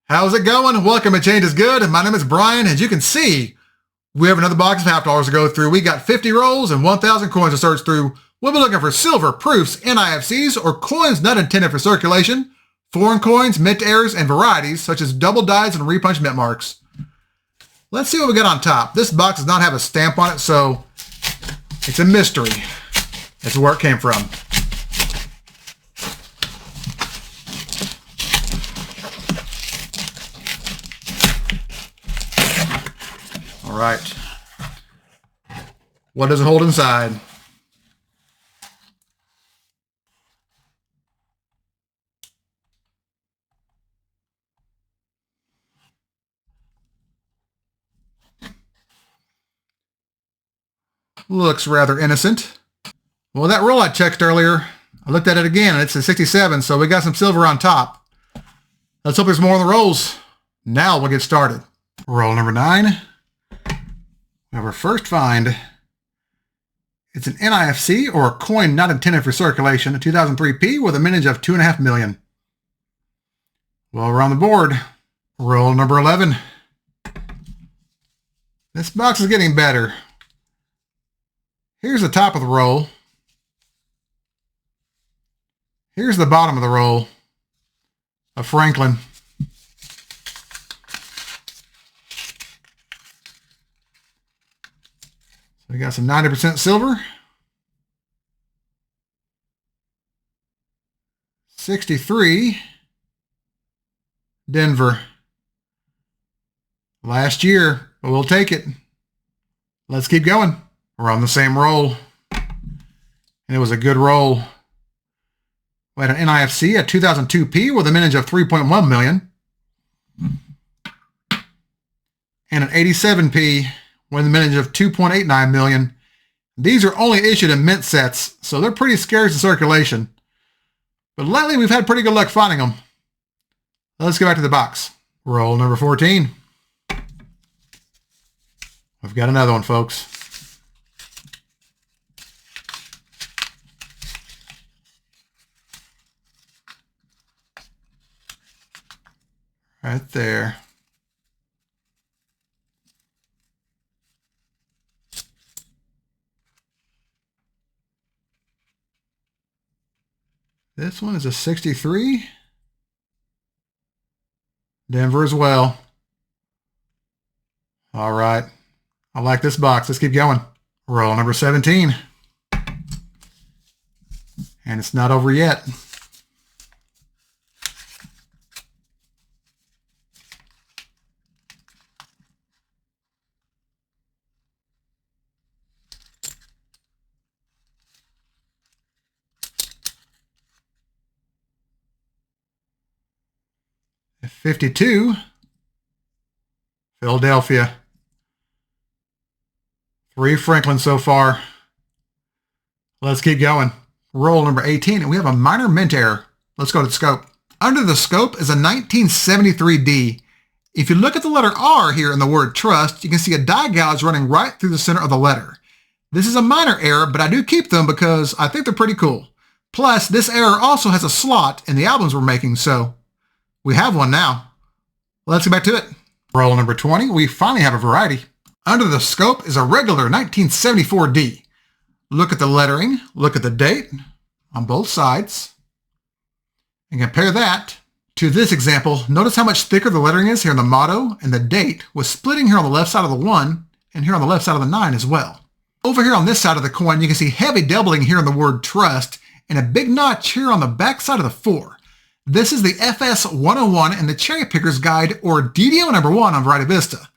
How's it going? Welcome to Change is Good, and my name is Brian. As you can see, we have another box of half dollars to go through. We got 50 rolls and 1,000 coins to search through. We'll be looking for silver, proofs, NIFCs, or coins not intended for circulation, foreign coins, mint errors, and varieties, such as double dyes and repunch mint marks. Let's see what we got on top. This box does not have a stamp on it, so it's a mystery as to where it came from. All right. What does it hold inside? Looks rather innocent. Well, that roll I checked earlier, I looked at it again and it's a 67, so we got some silver on top. Let's hope there's more on the rolls. Now we'll get started. Roll number 9. We have our first find. It's an NIFC, or a coin not intended for circulation, a 2003P with a mintage of 2.5 million. Well, we're on the board. Roll number 11. This box is getting better. Here's the top of the roll. Here's the bottom of the roll of Franklin. We got some 90% silver, 63, Denver. Last year, but we'll take it. Let's keep going. We're on the same roll, and it was a good roll. We had an NIFC, a 2002P with a mintage of 3.1 million, and an 87P with a mintage of 2.89 million. These are only issued in mint sets, so they're pretty scarce in circulation. But lately, we've had pretty good luck finding them. Let's go back to the box. Roll number 14. We've got another one, folks. Right there. This one is a 63. Denver as well. All right. I like this box. Let's keep going. Roll number 17. And it's not over yet. At 52, Philadelphia. 3 Franklin so far. Let's keep going. Roll number 18, and we have a minor mint error. Let's go to the scope. Under the scope is a 1973D. If you look at the letter R here in the word trust, you can see a die gouge running right through the center of the letter. This is a minor error, but I do keep them because I think they're pretty cool. Plus, this error also has a slot in the albums we're making, so we have one now. Let's get back to it. Roll number 20, we finally have a variety. Under the scope is a regular 1974D. Look at the lettering, look at the date on both sides, and compare that to this example. Notice how much thicker the lettering is here in the motto, and the date was splitting here on the left side of the 1 and here on the left side of the 9 as well. Over here on this side of the coin, you can see heavy doubling here in the word trust and a big notch here on the back side of the 4. This is the FS 101 and the Cherry Picker's Guide, or DDO number 1 on Variety Vista.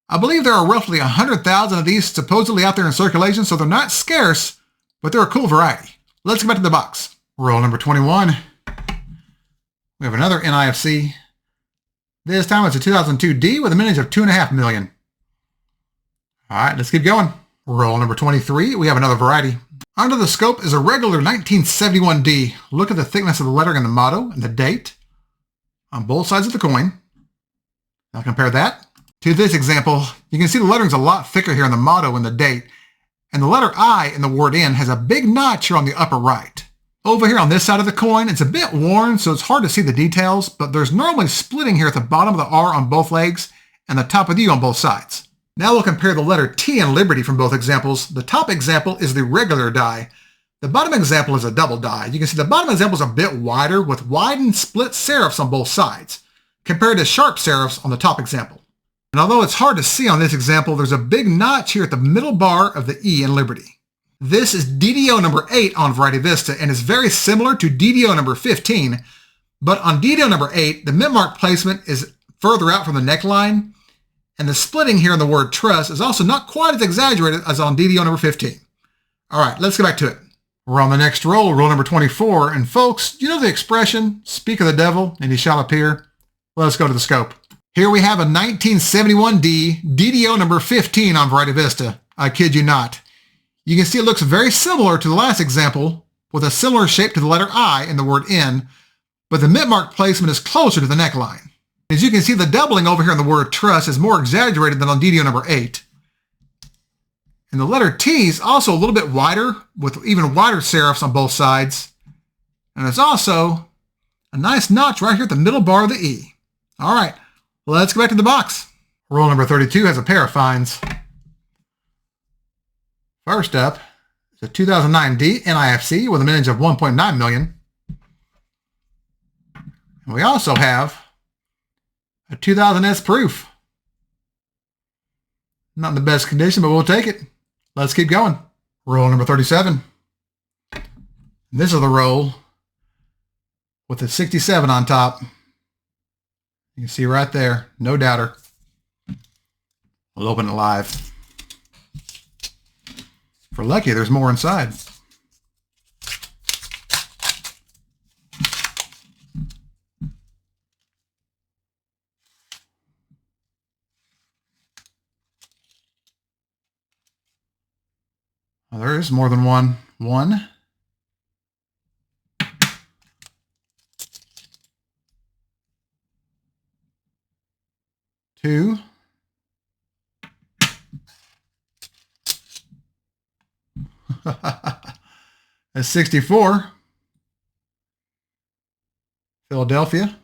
I believe there are roughly 100,000 of these supposedly out there in circulation, so they're not scarce, but they're a cool variety. Let's get back to the box. Roll number 21. We have another NIFC. This time it's a 2002D with a mintage of 2.5 million. All right, let's keep going. Roll number 23. We have another variety. Under the scope is a regular 1971D. Look at the thickness of the lettering and the motto and the date on both sides of the coin. Now compare that to this example. You can see the lettering's a lot thicker here in the motto and the date, and the letter I in the word in has a big notch here on the upper right. Over here on this side of the coin, it's a bit worn, so it's hard to see the details, but there's normally splitting here at the bottom of the R on both legs and the top of the U on both sides. Now we'll compare the letter T and Liberty from both examples. The top example is the regular die. The bottom example is a double die. You can see the bottom example is a bit wider with widened split serifs on both sides, compared to sharp serifs on the top example. And although it's hard to see on this example, there's a big notch here at the middle bar of the E in Liberty. This is DDO number 8 on Variety Vista and is very similar to DDO number 15, but on DDO number 8, the mint mark placement is further out from the neckline, and the splitting here in the word trust is also not quite as exaggerated as on DDO number 15. All right, let's get back to it. We're on the next roll, roll number 24, and folks, you know the expression, speak of the devil and he shall appear? Let's go to the scope. Here we have a 1971D DDO number 15 on Variety Vista. I kid you not. You can see it looks very similar to the last example with a similar shape to the letter I in the word N, but the mint mark placement is closer to the neckline. As you can see, the doubling over here in the word trust is more exaggerated than on DDO number 8. And the letter T is also a little bit wider with even wider serifs on both sides. And there's also a nice notch right here at the middle bar of the E. All right, let's go back to the box. Roll number 32 has a pair of finds. First up is a 2009D NIFC with a mintage of 1.9 million. And we also have a 2000S proof. Not in the best condition, but we'll take it. Let's keep going. Roll number 37. This is the roll with the 67 on top. You can see right there, no doubter. We'll open it live. If we're lucky, there's more inside. Well, there is more than one. One. Two. That's 64. Philadelphia.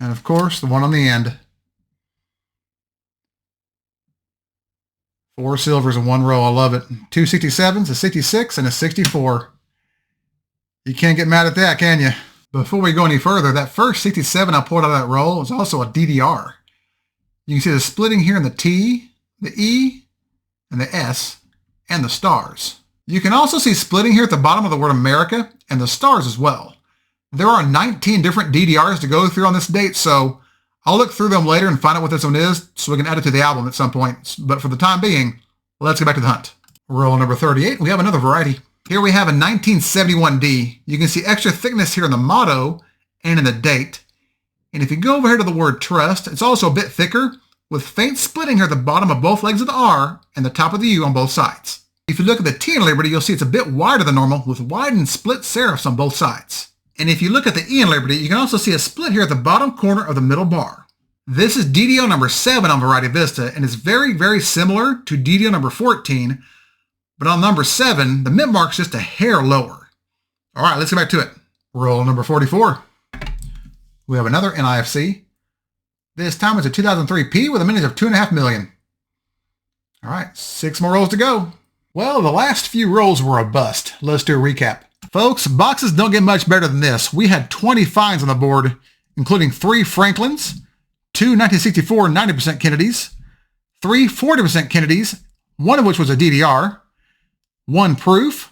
And of course, the one on the end. 4 silvers in one row. I love it. 2 67s, a 66, and a 64. You can't get mad at that, can you? Before we go any further, that first 67 I pulled out of that roll is also a DDR. You can see the splitting here in the T, the E, and the S, and the stars. You can also see splitting here at the bottom of the word America and the stars as well. There are 19 different DDRs to go through on this date, so I'll look through them later and find out what this one is so we can add it to the album at some point. But for the time being, let's get back to the hunt. Roll number 38, we have another variety. Here we have a 1971D. You can see extra thickness here in the motto and in the date. And if you go over here to the word trust, it's also a bit thicker with faint splitting here at the bottom of both legs of the R and the top of the U on both sides. If you look at the T in Liberty, you'll see it's a bit wider than normal with widened split serifs on both sides. And if you look at the E in Liberty, you can also see a split here at the bottom corner of the middle bar. This is DDO number 7 on Variety Vista and is very, very similar to DDO number 14, but on number 7, the mint mark's just a hair lower. All right, let's get back to it. Roll number 44. We have another NIFC. This time it's a 2003P with a mintage of 2.5 million. All right, 6 more rolls to go. Well, the last few rolls were a bust. Let's do a recap. Folks, boxes don't get much better than this. We had 20 finds on the board, including 3 Franklins, 2 1964 90% Kennedys, 3 40% Kennedys, one of which was a DDR, 1 proof,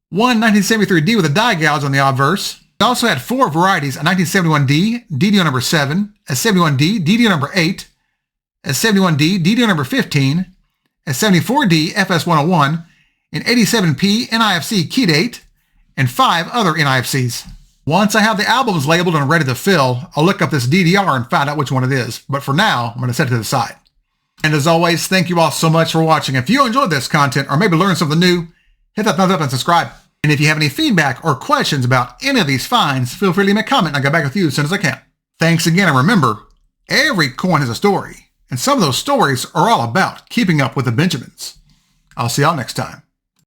1 1973D with a die gouge on the obverse. We also had 4 varieties, a 1971D, DDO number 7, a 71D, DDO number 8, a 71D, DDO number 15, a 74D, FS101, an 87P NIFC key date, and 5 other NIFCs. Once I have the albums labeled and ready to fill, I'll look up this DDR and find out which one it is. But for now, I'm going to set it to the side. And as always, thank you all so much for watching. If you enjoyed this content or maybe learned something new, hit that thumbs up and subscribe. And if you have any feedback or questions about any of these finds, feel free to leave me a comment and I'll get back with you as soon as I can. Thanks again, and remember, every coin has a story, and some of those stories are all about keeping up with the Benjamins. I'll see y'all next time.